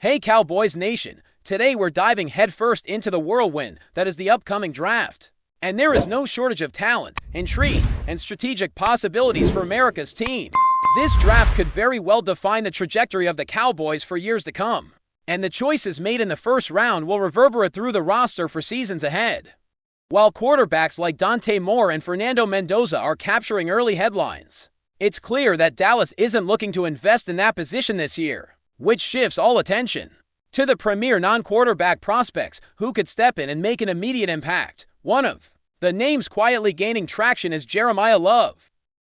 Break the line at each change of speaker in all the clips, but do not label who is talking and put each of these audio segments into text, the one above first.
Hey Cowboys Nation, today we're diving headfirst into the whirlwind that is the upcoming draft. And there is no shortage of talent, intrigue, and strategic possibilities for America's team. This draft could very well define the trajectory of the Cowboys for years to come. And the choices made in the first round will reverberate through the roster for seasons ahead. While quarterbacks like Dante Moore and Fernando Mendoza are capturing early headlines, it's clear that Dallas isn't looking to invest in that position this year, which shifts all attention to the premier non-quarterback prospects who could step in and make an immediate impact. One of the names quietly gaining traction is Jeremiah Love,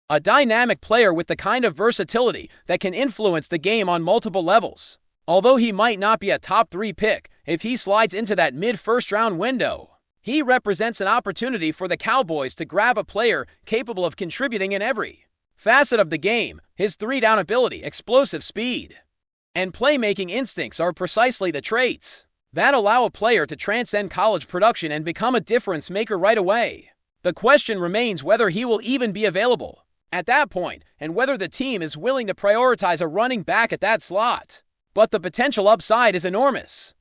a dynamic player with the kind of versatility that can influence the game on multiple levels. Although he might not be a top 3 pick, if he slides into that mid-first round window, he represents an opportunity for the Cowboys to grab a player capable of contributing in every facet of the game. His 3-down ability, explosive speed, and playmaking instincts are precisely the traits that allow a player to transcend college production and become a difference maker right away. The question remains whether he will even be available at that point and whether the team is willing to prioritize a running back at that slot. But the potential upside is enormous,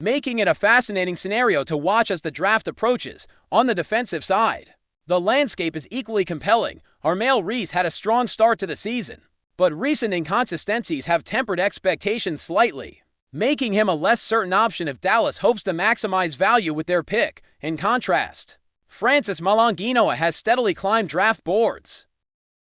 making it a fascinating scenario to watch as the draft approaches. On the defensive side, the landscape is equally compelling. Armel Reese had a strong start to the season, but recent inconsistencies have tempered expectations slightly, making him a less certain option if Dallas hopes to maximize value with their pick. In contrast, Francis Malanginoa has steadily climbed draft boards,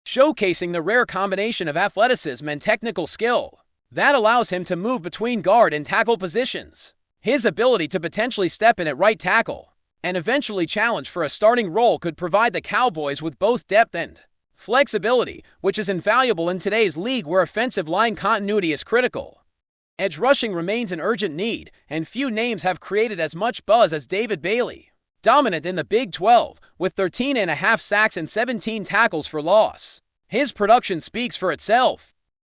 showcasing the rare combination of athleticism and technical skill that allows him to move between guard and tackle positions. His ability to potentially step in at right tackle and eventually challenge for a starting role could provide the Cowboys with both depth and flexibility, which is invaluable in today's league where offensive line continuity is critical. Edge rushing remains an urgent need, and few names have created as much buzz as David Bailey, dominant in the Big 12 with 13.5 sacks and 17 tackles for loss. His production speaks for itself,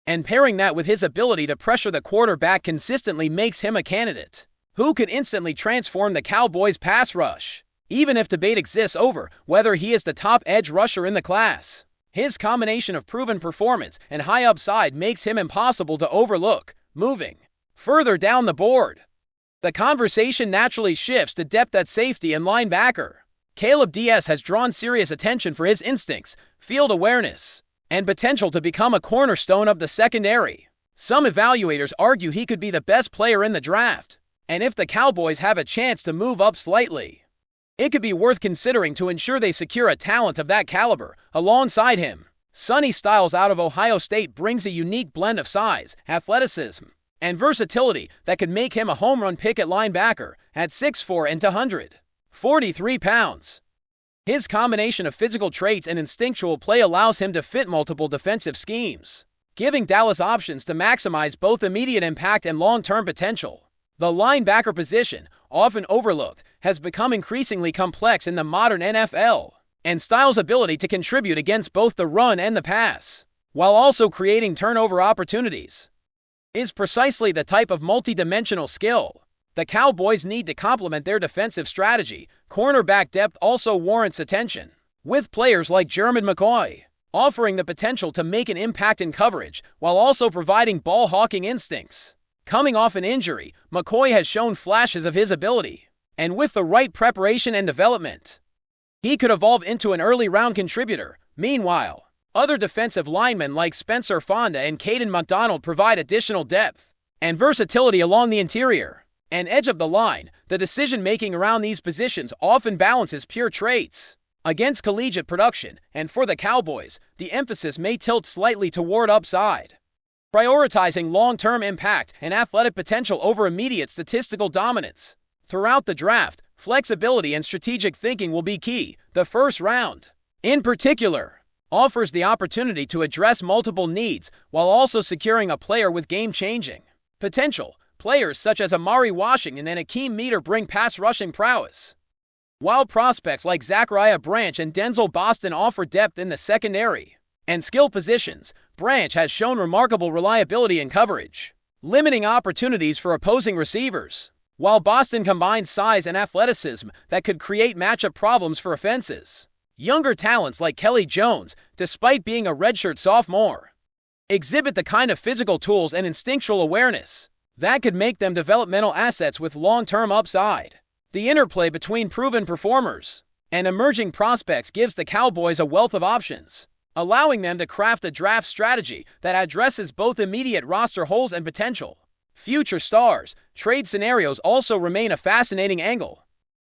and pairing that with his ability to pressure the quarterback consistently makes him a candidate who could instantly transform the Cowboys' pass rush. Even if debate exists over whether he is the top edge rusher in the class, his combination of proven performance and high upside makes him impossible to overlook. Moving further down the board, the conversation naturally shifts to depth at safety and linebacker. Caleb Diaz has drawn serious attention for his instincts, field awareness, and potential to become a cornerstone of the secondary. Some evaluators argue he could be the best player in the draft, and if the Cowboys have a chance to move up slightly, it could be worth considering to ensure they secure a talent of that caliber alongside him. Sonny Styles out of Ohio State brings a unique blend of size, athleticism, and versatility that could make him a home run pick at linebacker at 6'4" and 243 pounds. His combination of physical traits and instinctual play allows him to fit multiple defensive schemes, giving Dallas options to maximize both immediate impact and long-term potential. The linebacker position, often overlooked, has become increasingly complex in the modern NFL, and Styles' ability to contribute against both the run and the pass, while also creating turnover opportunities, is precisely the type of multi-dimensional skill the Cowboys need to complement their defensive strategy. Cornerback depth also warrants attention, with players like Jeremy McCoy offering the potential to make an impact in coverage while also providing ball-hawking instincts. Coming off an injury, McCoy has shown flashes of his ability, and with the right preparation and development, he could evolve into an early-round contributor. Meanwhile, other defensive linemen like Spencer Fonda and Caden McDonald provide additional depth and versatility along the interior and edge of the line. The decision-making around these positions often balances pure traits against collegiate production, and for the Cowboys, the emphasis may tilt slightly toward upside, prioritizing long-term impact and athletic potential over immediate statistical dominance. Throughout the draft, flexibility and strategic thinking will be key. The first round, in particular, offers the opportunity to address multiple needs while also securing a player with game-changing potential. Players such as Amari Washington and Akeem Meter bring pass-rushing prowess, while prospects like Zachariah Branch and Denzel Boston offer depth in the secondary and skill positions. Branch has shown remarkable reliability in coverage, limiting opportunities for opposing receivers, while Boston combines size and athleticism that could create matchup problems for offenses. Younger talents like Kelly Jones, despite being a redshirt sophomore, exhibit the kind of physical tools and instinctual awareness that could make them developmental assets with long-term upside. The interplay between proven performers and emerging prospects gives the Cowboys a wealth of options, allowing them to craft a draft strategy that addresses both immediate roster holes and potential future stars. Trade scenarios also remain a fascinating angle.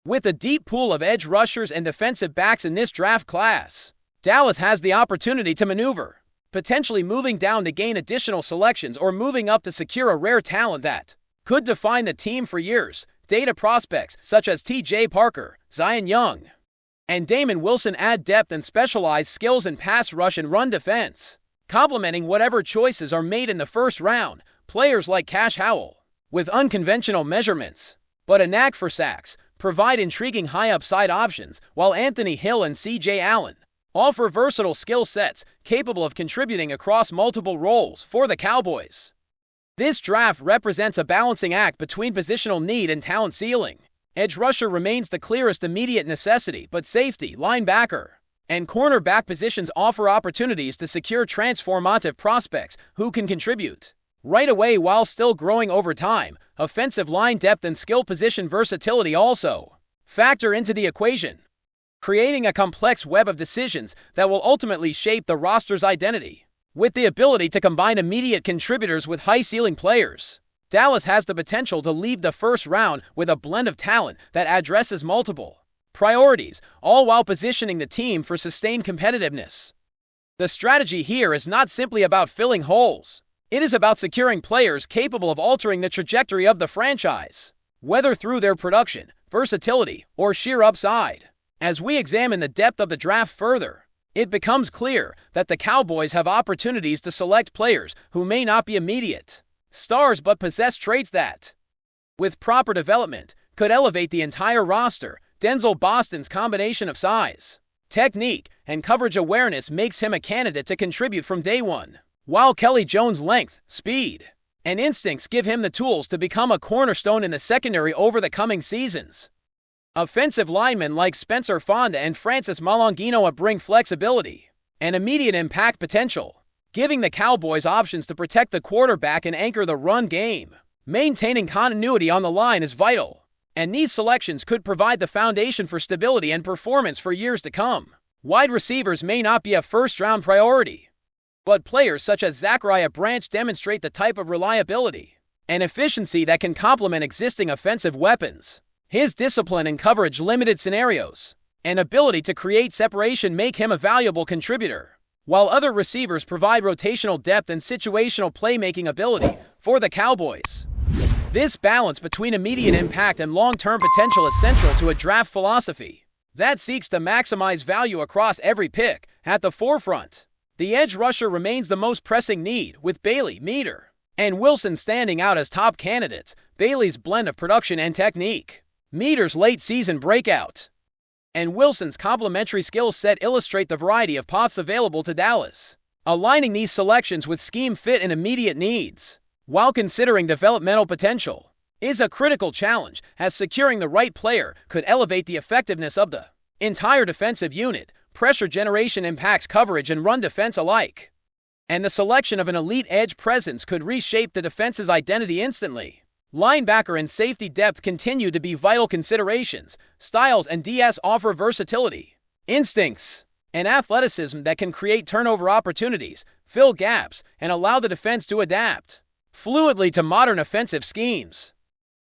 With a deep pool of edge rushers and defensive backs in this draft class, Dallas has the opportunity to maneuver, potentially moving down to gain additional selections or moving up to secure a rare talent that could define the team for years. Data prospects such as T.J. Parker, Zion Young, and Damon Wilson add depth and specialized skills in pass rush and run defense, complementing whatever choices are made in the first round. Players like Cash Howell, with unconventional measurements but a knack for sacks, provide intriguing high-upside options, while Anthony Hill and C.J. Allen offer versatile skill sets capable of contributing across multiple roles for the Cowboys. This draft represents a balancing act between positional need and talent ceiling. Edge rusher remains the clearest immediate necessity, but safety, linebacker, and cornerback positions offer opportunities to secure transformative prospects who can contribute right away while still growing over time. Offensive line depth and skill position versatility also factor into the equation, creating a complex web of decisions that will ultimately shape the roster's identity. With the ability to combine immediate contributors with high-ceiling players, Dallas has the potential to leave the first round with a blend of talent that addresses multiple priorities, all while positioning the team for sustained competitiveness. The strategy here is not simply about filling holes. It is about securing players capable of altering the trajectory of the franchise, whether through their production, versatility, or sheer upside. As we examine the depth of the draft further, it becomes clear that the Cowboys have opportunities to select players who may not be immediate stars but possess traits that, with proper development, could elevate the entire roster. Denzel Boston's combination of size, technique, and coverage awareness makes him a candidate to contribute from day one, while Kelly Jones' length, speed, and instincts give him the tools to become a cornerstone in the secondary over the coming seasons. Offensive linemen like Spencer Fonda and Francis Malonginoa bring flexibility and immediate impact potential, giving the Cowboys options to protect the quarterback and anchor the run game. Maintaining continuity on the line is vital, and these selections could provide the foundation for stability and performance for years to come. Wide receivers may not be a first-round priority, but players such as Zachariah Branch demonstrate the type of reliability and efficiency that can complement existing offensive weapons. His discipline in coverage-limited scenarios and ability to create separation make him a valuable contributor, while other receivers provide rotational depth and situational playmaking ability for the Cowboys. This balance between immediate impact and long-term potential is central to a draft philosophy that seeks to maximize value across every pick. At the forefront, the edge rusher remains the most pressing need, with Bailey, Meter, and Wilson standing out as top candidates. Bailey's blend of production and technique, Meter's late-season breakout, and Wilson's complementary skill set illustrate the variety of paths available to Dallas. Aligning these selections with scheme fit and immediate needs, while considering developmental potential, is a critical challenge, as securing the right player could elevate the effectiveness of the entire defensive unit. Pressure generation impacts coverage and run defense alike, and the selection of an elite edge presence could reshape the defense's identity instantly. Linebacker and safety depth continue to be vital considerations. Styles and DS offer versatility, instincts, and athleticism that can create turnover opportunities, fill gaps, and allow the defense to adapt fluidly to modern offensive schemes.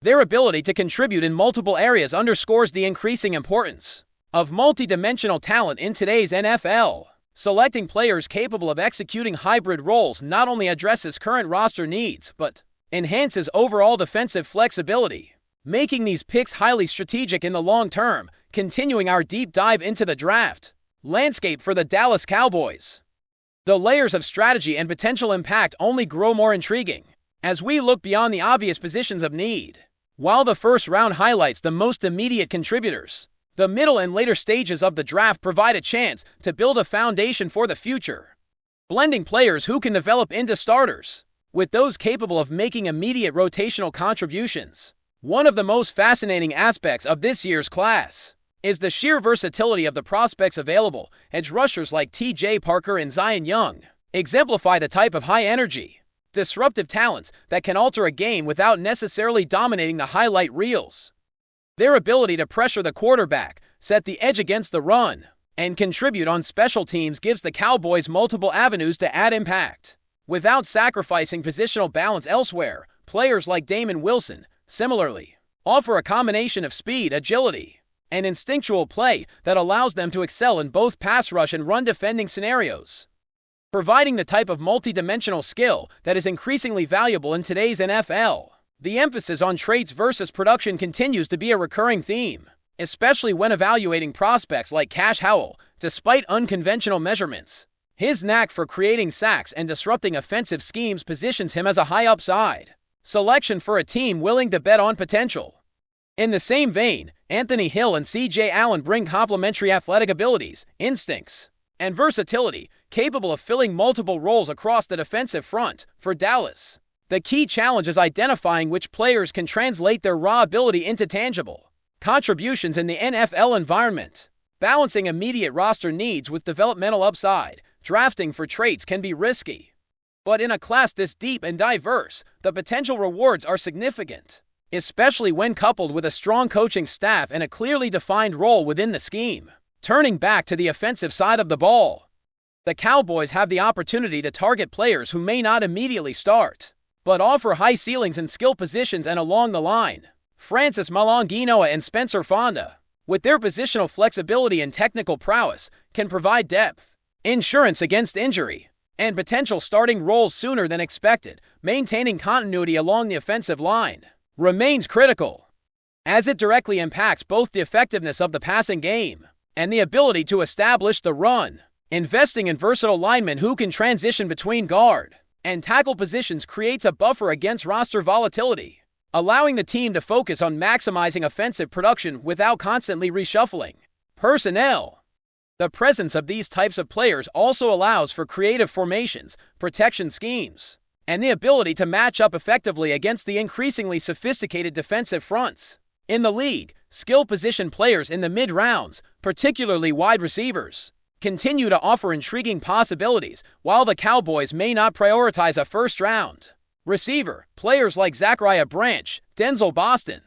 Their ability to contribute in multiple areas underscores the increasing importance of multi-dimensional talent in today's NFL. Selecting players capable of executing hybrid roles not only addresses current roster needs, but enhances overall defensive flexibility, making these picks highly strategic in the long term. Continuing our deep dive into the draft landscape for the Dallas Cowboys, the layers of strategy and potential impact only grow more intriguing as we look beyond the obvious positions of need. While the first round highlights the most immediate contributors, the middle and later stages of the draft provide a chance to build a foundation for the future, blending players who can develop into starters with those capable of making immediate rotational contributions. One of the most fascinating aspects of this year's class is the sheer versatility of the prospects available. Edge rushers like T.J. Parker and Zion Young exemplify the type of high-energy, disruptive talents that can alter a game without necessarily dominating the highlight reels. Their ability to pressure the quarterback, set the edge against the run, and contribute on special teams gives the Cowboys multiple avenues to add impact. Without sacrificing positional balance elsewhere, players like Damon Wilson, similarly, offer a combination of speed, agility, and instinctual play that allows them to excel in both pass rush and run defending scenarios, providing the type of multi-dimensional skill that is increasingly valuable in today's NFL. The emphasis on traits versus production continues to be a recurring theme, especially when evaluating prospects like Cash Howell. Despite unconventional measurements, his knack for creating sacks and disrupting offensive schemes positions him as a high upside selection for a team willing to bet on potential. In the same vein, Anthony Hill and C.J. Allen bring complementary athletic abilities, instincts, and versatility, capable of filling multiple roles across the defensive front. For Dallas, the key challenge is identifying which players can translate their raw ability into tangible contributions in the NFL environment. Balancing immediate roster needs with developmental upside, drafting for traits can be risky. But in a class this deep and diverse, the potential rewards are significant, especially when coupled with a strong coaching staff and a clearly defined role within the scheme. Turning back to the offensive side of the ball, the Cowboys have the opportunity to target players who may not immediately start, but offer high ceilings in skill positions and along the line. Francis Malanginoa and Spencer Fonda, with their positional flexibility and technical prowess, can provide depth, insurance against injury, and potential starting roles sooner than expected. Maintaining continuity along the offensive line remains critical, as it directly impacts both the effectiveness of the passing game and the ability to establish the run. Investing in versatile linemen who can transition between guard and tackle positions creates a buffer against roster volatility, allowing the team to focus on maximizing offensive production without constantly reshuffling personnel. The presence of these types of players also allows for creative formations, protection schemes, and the ability to match up effectively against the increasingly sophisticated defensive fronts in the league. Skill position players in the mid-rounds, particularly wide receivers, continue to offer intriguing possibilities. While the Cowboys may not prioritize a first-round receiver, players like Zachariah Branch, Denzel Boston,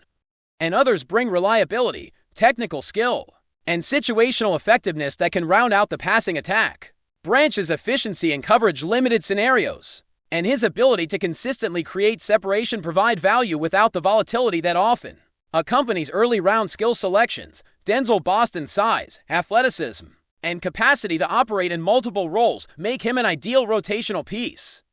and others bring reliability, technical skill, and situational effectiveness that can round out the passing attack. Branch's efficiency in coverage-limited scenarios and his ability to consistently create separation provide value without the volatility that often accompanies early-round skill selections. Denzel Boston's size, athleticism, and capacity to operate in multiple roles make him an ideal rotational piece,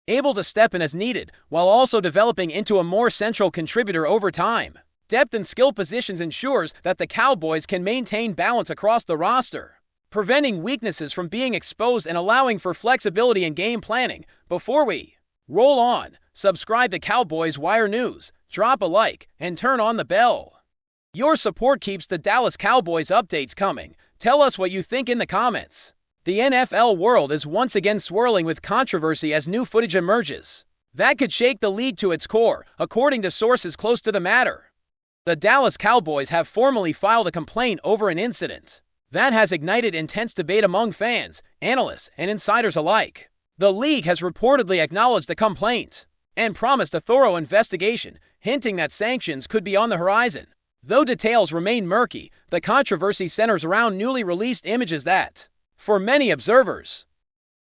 able to step in as needed while also developing into a more central contributor over time. Depth in skill positions ensures that the Cowboys can maintain balance across the roster, preventing weaknesses from being exposed and allowing for flexibility in game planning. Before we roll on, subscribe to Cowboys Wire News, drop a like, and turn on the bell. Your support keeps the Dallas Cowboys updates coming. Tell us what you think in the comments. The NFL world is once again swirling with controversy as new footage emerges that could shake the league to its core, according to sources close to the matter. The Dallas Cowboys have formally filed a complaint over an incident that has ignited intense debate among fans, analysts, and insiders alike. The league has reportedly acknowledged the complaint and promised a thorough investigation, hinting that sanctions could be on the horizon. Though details remain murky, the controversy centers around newly released images that, for many observers,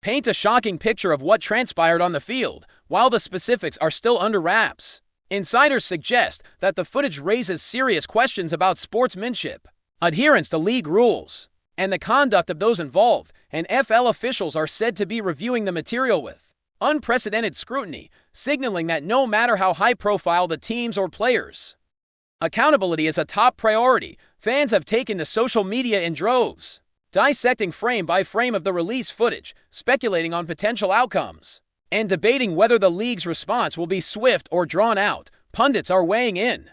paint a shocking picture of what transpired on the field. While the specifics are still under wraps, insiders suggest that the footage raises serious questions about sportsmanship, adherence to league rules, and the conduct of those involved, and NFL officials are said to be reviewing the material with unprecedented scrutiny, signaling that no matter how high-profile the teams or players, accountability is a top priority. Fans have taken to social media in droves, dissecting frame by frame of the released footage, speculating on potential outcomes, and debating whether the league's response will be swift or drawn out. Pundits are weighing in,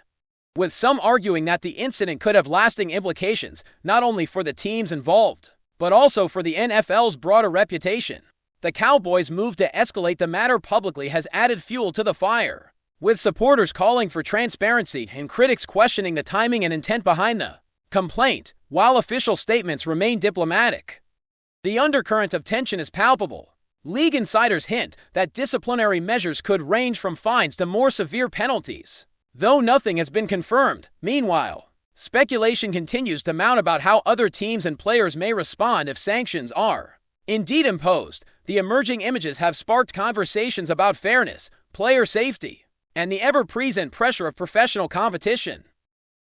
with some arguing that the incident could have lasting implications not only for the teams involved, but also for the NFL's broader reputation. The Cowboys' move to escalate the matter publicly has added fuel to the fire, with supporters calling for transparency and critics questioning the timing and intent behind the complaint. While official statements remain diplomatic, the undercurrent of tension is palpable. League insiders hint that disciplinary measures could range from fines to more severe penalties, though nothing has been confirmed. Meanwhile, speculation continues to mount about how other teams and players may respond if sanctions are indeed imposed. The emerging images have sparked conversations about fairness, player safety, and the ever-present pressure of professional competition,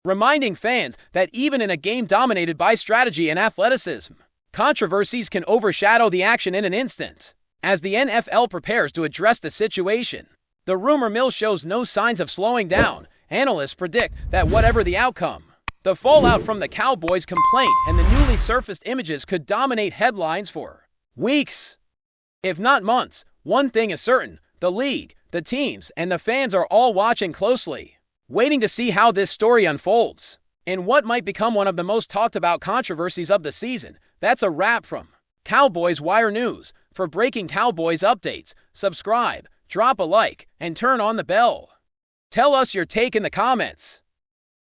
reminding fans that even in a game dominated by strategy and athleticism, controversies can overshadow the action in an instant. As the NFL prepares to address the situation, the rumor mill shows no signs of slowing down. Analysts predict that whatever the outcome, the fallout from the Cowboys complaint and the newly surfaced images could dominate headlines for weeks, if not months. One thing is certain: the league, the teams, and the fans are all watching closely, waiting to see how this story unfolds in what might become one of the most talked about controversies of the season. That's a wrap from Cowboys Wire News. For breaking Cowboys updates, subscribe, drop a like, and turn on the bell. Tell us your take in the comments.